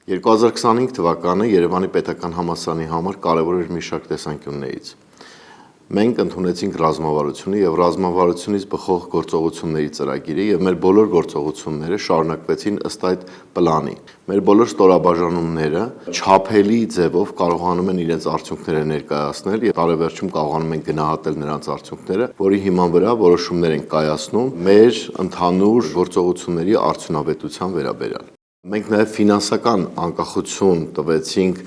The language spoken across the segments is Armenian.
2025 թվականը Երևանի պետական համալսարանի համար կարևոր էր մի շարք տեսանկյուններից։ Մենք ընդունեցինք ռազմավարությունը եւ ռազմավարությունից բխող գործողությունների ծրագիրը եւ մեր բոլոր գործողությունները շարունակվեցին ըստ այդ պլանի։ Մեր բոլոր ստորաբաժանումները չափելի ձևով կարողանում են իրենց արդյունքները ներկայացնել եւ տարեվերջում կարողանում են գնահատել նրանց արդյունքները, որի հիման վրա որոշումներ են կայացնում մեր ընդհանուր գործողությունների արդյունավետության վերաբերյալ։ Մենք նաև ֆինանսական անկախություն տվեցինք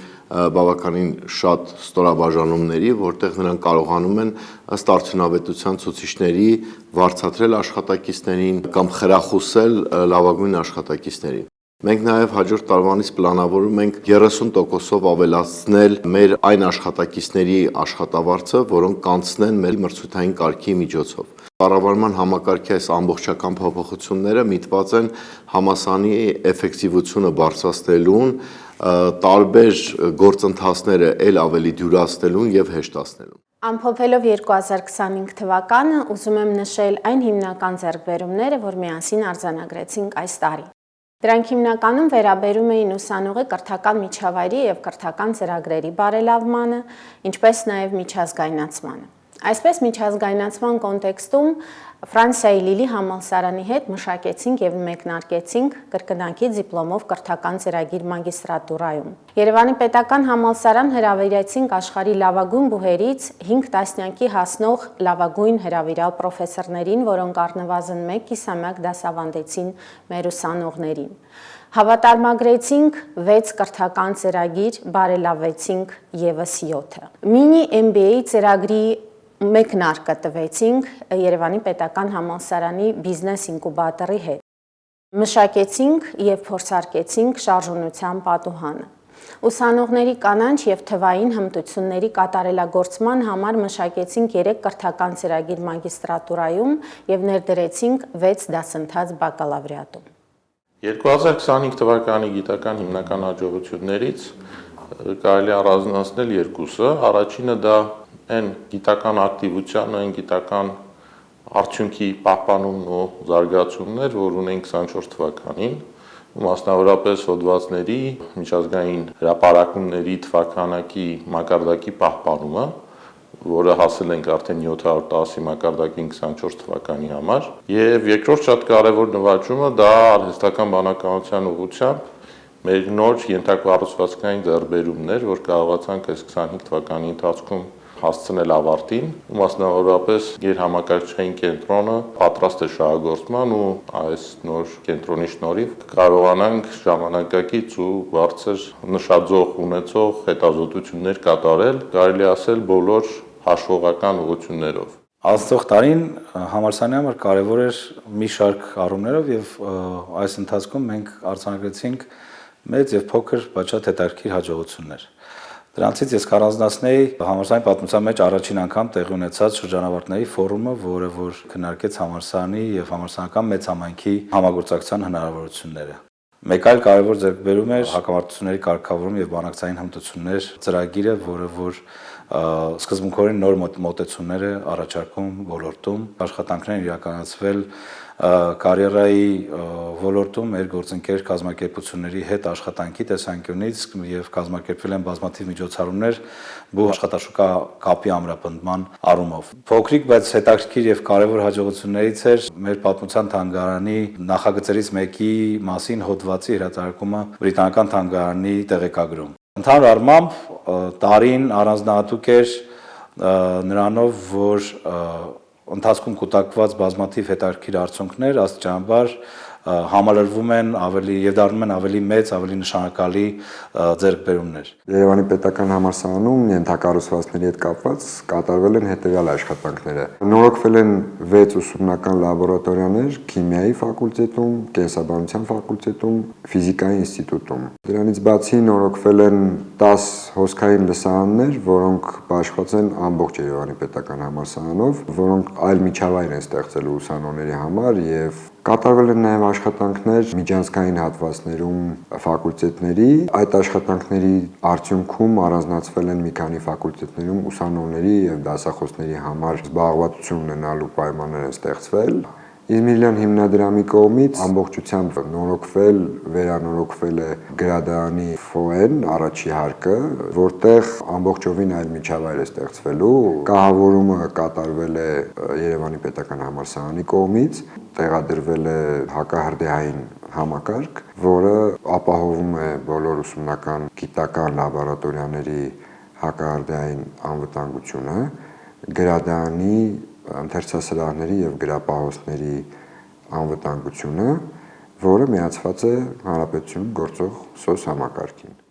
բավականին շատ ստորաբաժանումների, որտեղ նրանք կարողանում են ըստ արդյունավետության ցուցիչների վարձատրել աշխատակիցներին կամ խրախուսել լավագույն աշխատակիցներին։ Մենք նաև հաջորդ տարվանից պլանավորում ենք 30%-ով ավելացնել մեր այն աշխատակիցների աշխատավարձը, որոնք կանցնեն մեր մրցութային կարգի միջոցով։ Կառավարման համակարգի այս ամբողջական փոփոխությունները միտված են համալսարանի էֆեկտիվությունը բարձրացնելուն, տարբեր գործընթացները ել ավելի դյուրացնելուն եւ հեշտացնելուն։ Ամփոփելով 2025 թվականը, ուզում եմ նշել այն հիմնական ձեռքբերումները, որ միասին արձանագրեցինք այս տարի։ Դրանք հիմնականում վերաբերում էին ուսանողի կրթական միջավայրի եւ կրթական ծրագրերի բարելավմանը, ինչպես նաեւ միջազգայնացմանը։ Այսպես միջազգայնացման կոնտեքստում Ֆրանսիայի Լիլի համալսարանի հետ մշակեցինք եւ մեկնարկեցինք կրկնակի դիպլոմով կրթական ծրագիր մագիստրատուրայում։ Երևանի պետական համալսարան հրավիրեցինք աշխարհի լավագույն բուհերից 5 տասնյակի հասնող լավագույն հրավիրալ պրոֆեսորներին, որոնք առնվազն 1 կիսամյակ դասավանդեցին մեր ուսանողներին։ Հավատարմագրեցինք 6 կրթական ծրագիր, բարելավեցինք եւս 7-ը։ Մինի MBA ծրագրի մեկնարկը տվեցինք Երևանի պետական համալսարանի բիզնես ինկուբատորի հետ։ Մշակեցինք եւ փորձարկեցինք շարժունության պատուհանը։ Ուսանողների կանանչ եւ թվային հմտությունների կատարելագործման համար մշակեցինք 3 կրթական ծրագիր մագիստրատուրայում եւ ներդրեցինք 6 դասընթաց բակալավրիատում։ 2025 թվականի գիտական հիմնական հաջողություններից կարելի է առանձնացնել երկուսը։ Առաջինը դա այն գիտական ակտիվության, այն գիտական արդյունքի պահպանումն ու զարգացումներ, որ ունենք 24 թվականին, մասնավորապես հոդվածների, միջազգային հրապարակումների թվականակի մակարդակի պահպանումը, որը հասել ենք արդեն 710-ի մակարդակին 24 թվականի համար, եւ երկրորդ շատ կարևոր նվաճումը դա արհեստական բանականության ուղղությամբ մեր նոր ենթակառուցվածքային ձեռքբերումներ, որ կարողացանք այս 25 թվականի ընթացքում հասցնել ավարտին, մասնավորապես գերհամակարգչային կենտրոնը պատրաստ է շահագործման ու այս նոր կենտրոնի շնորհիվ կարողանանք ժամանակակից ու բարձր նշաձող ունեցող հետազոտություններ կատարել, կարելի ասել բոլոր հաշվողական ուղղություններով։ Անցնող տարին համալսարանի համար կարևոր էր մի շարք առումներով եւ այս ընթացքում մենք արձանագրեցինք մեծ եւ փոքր, բայց շատ հետաքրքիր հաջողություններ։ Դրանցից ես կառանձնացնեի համալսարանի պատմության մեջ առաջին անգամ տեղի ունեցած շրջանավարտների ֆորումը, որը որ քննարկեց համալսարանի եւ համալսարանական մեծ համայնքի համագործակցության հնարավորությունները։ Մեկ այլ կարևոր ձեռքբերում էր հակամարտությունների կարգավորում եւ բանակցային հմտություններ ծրագիրը, որը որ սկզբունքորեն նոր մոտեցումներ է առաջարկում ոլորտում, աշխատանքներ իրականացվել կարիերայի ոլորտում մեր գործընկեր կազմակերպությունների հետ աշխատանքի տեսանկյունից եւ կազմակերպվել են բազմաթիվ միջոցառումներ բու աշխատաշուկա կապի ամրապնդման առումով։ Փոքրիկ, բայց հետաքրքիր եւ կարևոր հաջողություններից էր մեր պատմության թանգարանի նախագծերից մեկի մասին հոդվածի հրատարակումը բրիտանական թանգարանի տեղեկագրում։ Ընդհանուր առմամբ տարին առանձնահատուկ էր նրանով, որ ընթացքում կուտակված բազմաթիվ հետաքրքիր արդյունքներ աստիճանաբար համալրվում են ավելի եւ դառնում են ավելի մեծ, ավելի նշանակալի ձեռքբերումներ։ Երևանի պետական համալսարանում ենթակառուցվածքների հետ կապված կատարվել են հետեւյալ աշխատանքները։ Նորոգվել են 6 ուսումնական լաբորատորիաներ քիմիայի ֆակուլտետում, կենսաբանության ֆակուլտետում, ֆիզիկայի ինստիտուտում։ Դրանից բացի նորոգվել են 10 հոսքային լսարաններ, որոնք բաշխված են ամբողջ Երևանի պետական համալսարանով, որոնք այլ միջավայր են ստեղծելու ուսանողների համար եւ կատարվել են նաև աշխատանքներ միջանցքային հատվածներում ֆակուլտետների։ Այդ աշխատանքների արդյունքում առանձնացվել են մի քանի ֆակուլտետներում ուսանողների եւ դասախոսների համար զբաղվածություն ունենալու պայմաններ են ստեղծվել։ Իզմիրյան հիմնադրամի կողմից ամբողջությամբ վերանորոգվել է գրադարանի ֆոեն, առաջի հարկը, որտեղ ամբողջովին այլ միջավայր է ստեղծվելու։ Կահավորումը կատարվել է Երևանի պետական համալսարանի կողմից, տեղադրվել է հակահրդեհային համակարգ, որը ապահովում է բոլոր ուսումնական գիտական լաբորատորիաների հակահրդեհային անվտանգությունը, գրադարանի ընթերցասրահների եւ գրապահոսների անվտանգությունը, որը միացված է հանրապետությունում գործող SOS համակարգին։